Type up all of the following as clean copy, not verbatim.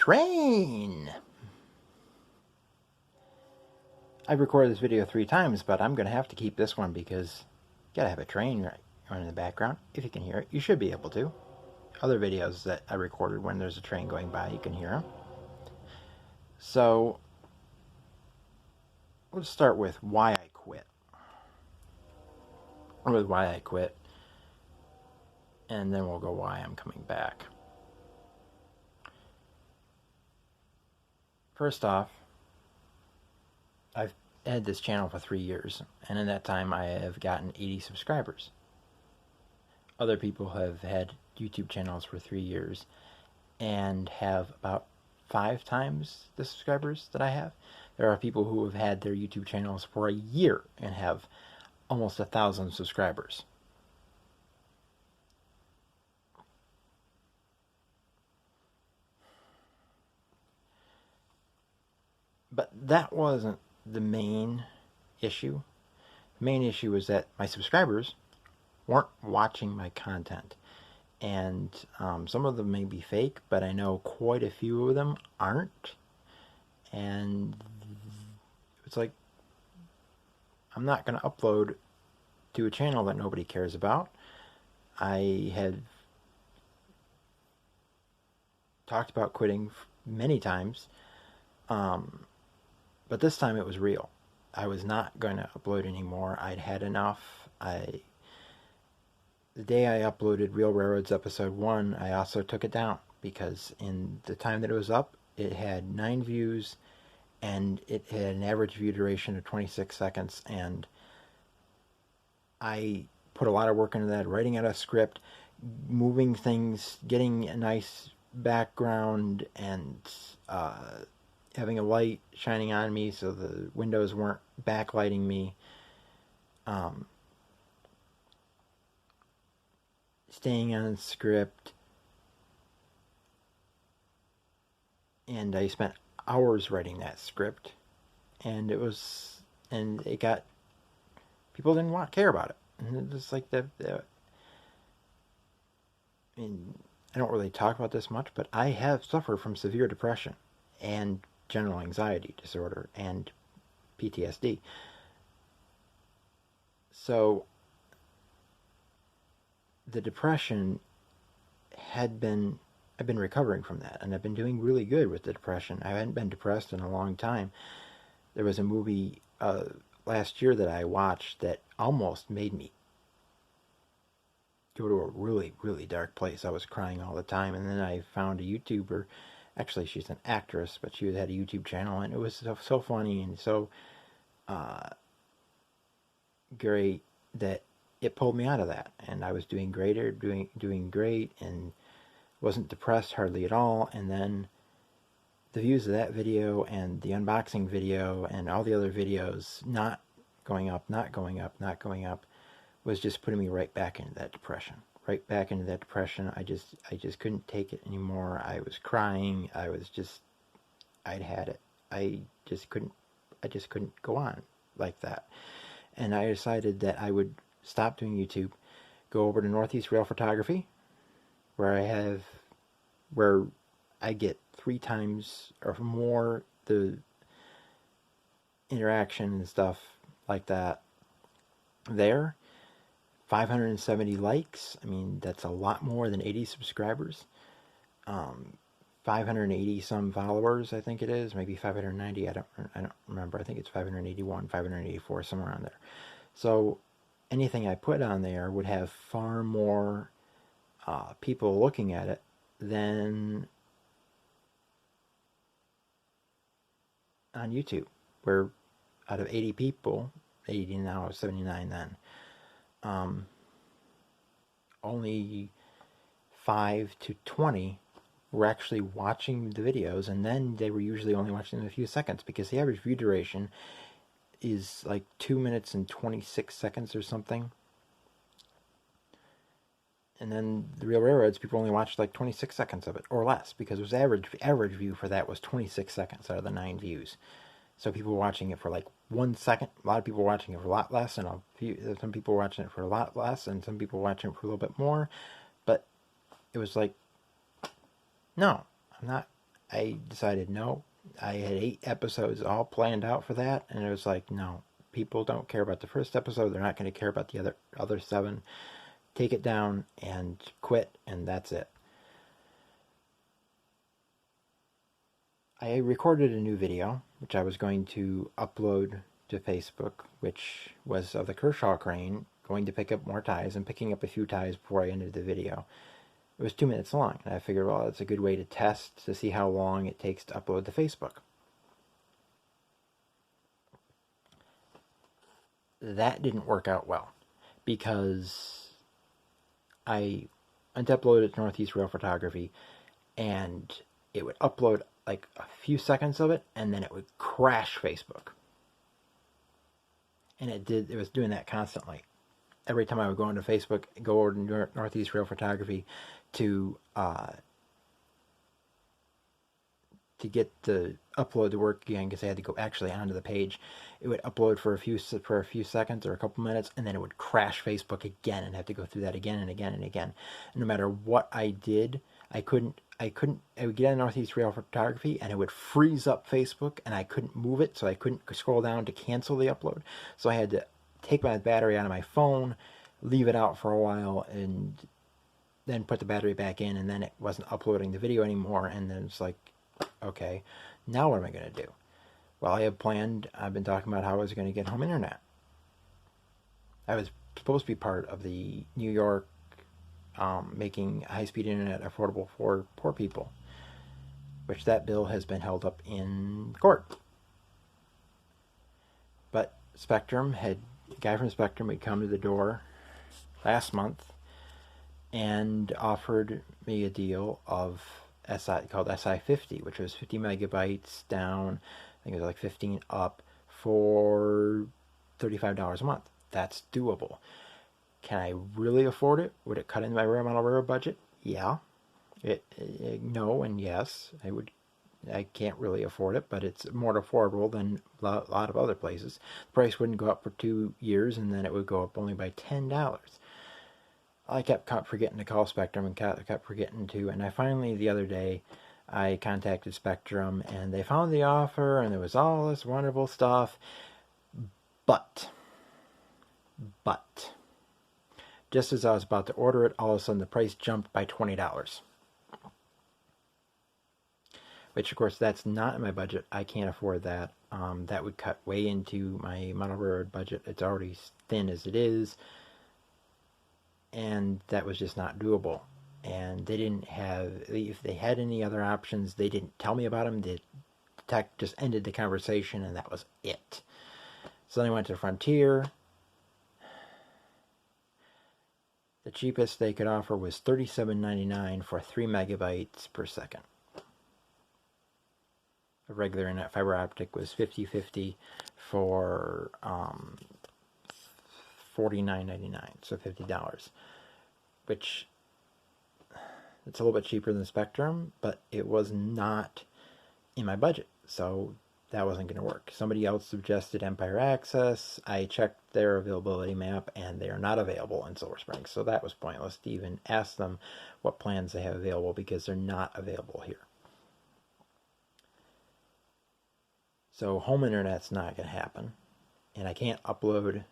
Train! I've recorded this video 3 times, but I'm going to have to keep this one because you gotta have a train running in the background. If you can hear it, you should be able to. Other videos that I recorded when there's a train going by, you can hear them. So, let's start with why I quit. And then we'll go why I'm coming back. First off, I've had this channel for 3 years, and in that time I have gotten 80 subscribers. Other people have had YouTube channels for 3 years and have about 5 times the subscribers that I have. There are people who have had their YouTube channels for a year and have almost 1,000 subscribers. But that wasn't the main issue. The main issue was that my subscribers weren't watching my content. And some of them may be fake, but I know quite a few of them aren't. And it's like, I'm not going to upload to a channel that nobody cares about. I had talked about quitting many times, but this time it was real. I was not going to upload anymore. I'd had enough. The day I uploaded Real Railroads Episode 1, I also took it down because in the time that it was up, it had 9 views and it had an average view duration of 26 seconds, and I put a lot of work into that, writing out a script, moving things, getting a nice background, and having a light shining on me so the windows weren't backlighting me. Staying on script, and I spent hours writing that script, and it got, people didn't care about it, and it was like I mean, I don't really talk about this much, but I have suffered from severe depression and general anxiety disorder and PTSD. So the depression I've been recovering from that, and I've been doing really good with the depression. I hadn't been depressed in a long time. There was a movie last year that I watched that almost made me go to a really, really dark place. I was crying all the time, and then I found a YouTuber. Actually, she's an actress, but she had a YouTube channel, and it was so funny and so great that it pulled me out of that, and I was doing great, and wasn't depressed hardly at all. And then the views of that video and the unboxing video and all the other videos not going up was just putting me right back into that depression. I just couldn't take it anymore. I was crying. I'd had it. I just couldn't go on like that. And I decided that I would stop doing YouTube, go over to Northeast Rail Photography, where I get 3 times or more the interaction and stuff like that there. 570 likes. I mean, that's a lot more than 80 subscribers. 580 some followers, I think it is. Maybe 590. I don't remember. I think it's 581, 584, somewhere around there. So anything I put on there would have far more people looking at it than on YouTube, where out of 80 people, 80 now, 79 then, only 5 to 20 were actually watching the videos, and then they were usually only watching them a few seconds, because the average view duration is like 2 minutes and 26 seconds or something. And then the Real Railroads, people only watched like 26 seconds of it, or less, because it was average view for that was 26 seconds out of the 9 views. So people were watching it for like 1 second. A lot of people were watching it for a lot less, and some people were watching it for a lot less, and some people were watching it for a little bit more. But it was like, no, I decided no. I had 8 episodes all planned out for that, and it was like, no, people don't care about the first episode. They're not going to care about the other 7. Take it down and quit, and that's it. I recorded a new video, which I was going to upload to Facebook, which was of the Kershaw crane going to pick up more ties and picking up a few ties before I ended the video. It was 2 minutes long, and I figured, well, it's a good way to test to see how long it takes to upload to Facebook. That didn't work out well, because I went to upload it to Northeast Rail Photography, and it would upload like a few seconds of it, and then it would crash Facebook. And it was doing that constantly. Every time I would go into Facebook, go over to Northeast Rail Photography to get the upload to work again, because I had to go actually onto the page. It would upload for a few seconds or a couple minutes, and then it would crash Facebook again, and have to go through that again and again and again. And no matter what I did, I would get on Northeast Rail Photography, and it would freeze up Facebook, and I couldn't move it, so I couldn't scroll down to cancel the upload. So I had to take my battery out of my phone, leave it out for a while, and then put the battery back in, and then it wasn't uploading the video anymore. And then it's like, okay, now what am I going to do? Well, I've been talking about how I was going to get home internet. I was supposed to be part of the New York making high-speed internet affordable for poor people, which that bill has been held up in court. But a guy from Spectrum had come to the door last month and offered me a deal of called SI50, which was 50 megabytes down, I think it was like 15 up, for $35 a month. That's doable. Can I really afford it? Would it cut into my Model Railroad budget? Yeah. No and yes. I can't really afford it, but it's more affordable than a lot of other places. The price wouldn't go up for 2 years, and then it would go up only by $10. I kept forgetting to call Spectrum, and kept forgetting to, and I finally, the other day, I contacted Spectrum, and they found the offer, and there was all this wonderful stuff, but, just as I was about to order it, all of a sudden the price jumped by $20. Which, of course, that's not in my budget. I can't afford that. That would cut way into my Model Railroad budget. It's already thin as it is. And that was just not doable. And they didn't have, if they had any other options, they didn't tell me about them. The tech just ended the conversation, and that was it. So then I went to Frontier. The cheapest they could offer was $37.99 for 3 megabytes per second. A regular internet fiber optic was $50.50 for $49.99, so $50, which it's a little bit cheaper than Spectrum, but it was not in my budget, so that wasn't going to work. Somebody else suggested Empire Access. I checked their availability map, and they are not available in Silver Springs, so that was pointless to even ask them what plans they have available, because they're not available here. So home internet's not going to happen, and I can't upload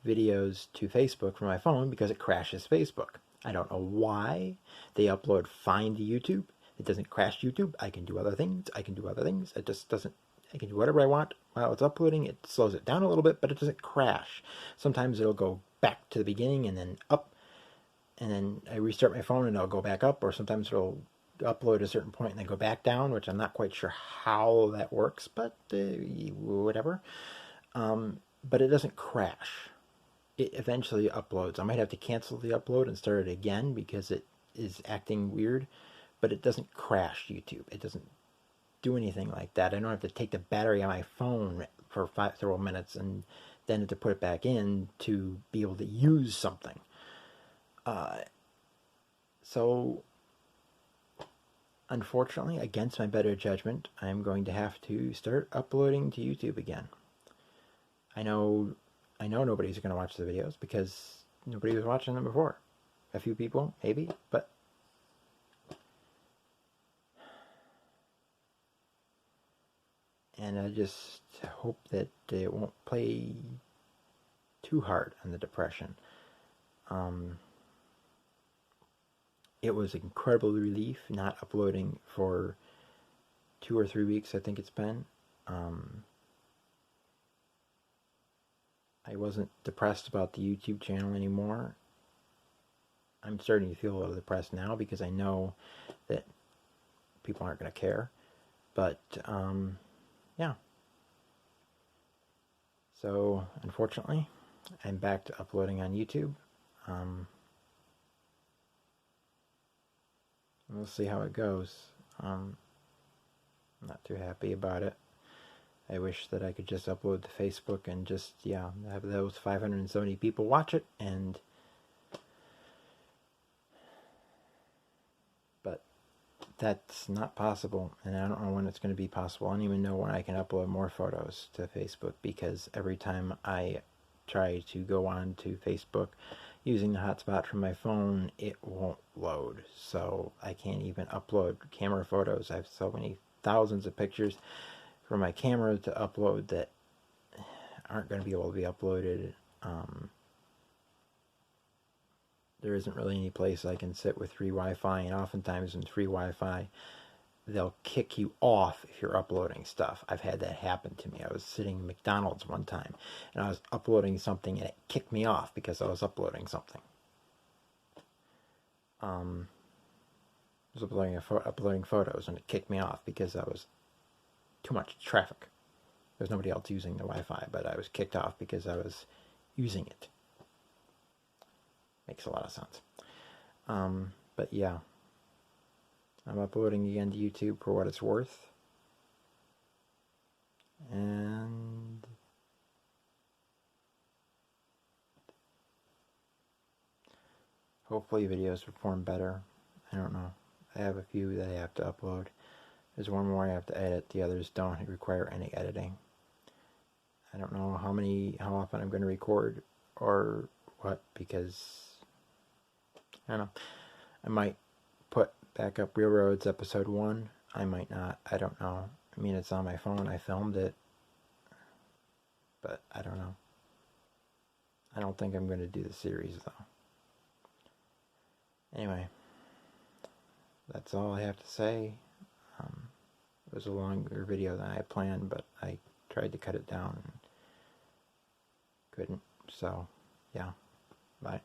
videos to Facebook from my phone because it crashes Facebook. I don't know why. They upload fine to YouTube. It doesn't crash YouTube. I can do other things. It just doesn't. I can do whatever I want while it's uploading. It slows it down a little bit, but it doesn't crash. Sometimes it'll go back to the beginning and then up, and then I restart my phone and it'll go back up, or sometimes it'll upload at a certain point and then go back down, which I'm not quite sure how that works, but whatever. But it doesn't crash. It eventually uploads. I might have to cancel the upload and start it again because it is acting weird, but it doesn't crash YouTube. It doesn't do anything like that. I don't have to take the battery on my phone for several minutes and then have to put it back in to be able to use something. So unfortunately, against my better judgment, I'm going to have to start uploading to YouTube again. I know nobody's going to watch the videos because nobody was watching them before. A few people, maybe, but and I just hope that it won't play too hard on the depression. It was an incredible relief not uploading for 2 or 3 weeks, I think it's been. I wasn't depressed about the YouTube channel anymore. I'm starting to feel a little depressed now because I know that people aren't going to care. But, yeah. So, unfortunately, I'm back to uploading on YouTube. We'll see how it goes. I'm not too happy about it. I wish that I could just upload to Facebook and just, yeah, have those 570 people watch it, and but that's not possible, and I don't know when it's going to be possible. I don't even know when I can upload more photos to Facebook, because every time I try to go on to Facebook using the hotspot from my phone, it won't load. So I can't even upload camera photos. I have so many thousands of pictures from my camera to upload that aren't going to be able to be uploaded. There isn't really any place I can sit with free Wi-Fi, and oftentimes in free Wi-Fi, they'll kick you off if you're uploading stuff. I've had that happen to me. I was sitting in McDonald's one time, and I was uploading something, and it kicked me off because I was uploading something. I was uploading photos, and it kicked me off because I was too much traffic. There's nobody else using the Wi-Fi, but I was kicked off because I was using it. Makes a lot of sense. But yeah, I'm uploading again to YouTube for what it's worth. And hopefully videos perform better. I don't know. I have a few that I have to upload. There's one more I have to edit. The others don't require any editing. I don't know how often I'm going to record or what, because I don't know. I might put back up Real Roads episode 1. I might not. I don't know. I mean, it's on my phone. I filmed it. But I don't know. I don't think I'm going to do the series, though. Anyway, that's all I have to say. It was a longer video than I had planned, but I tried to cut it down and couldn't. So, yeah. Bye.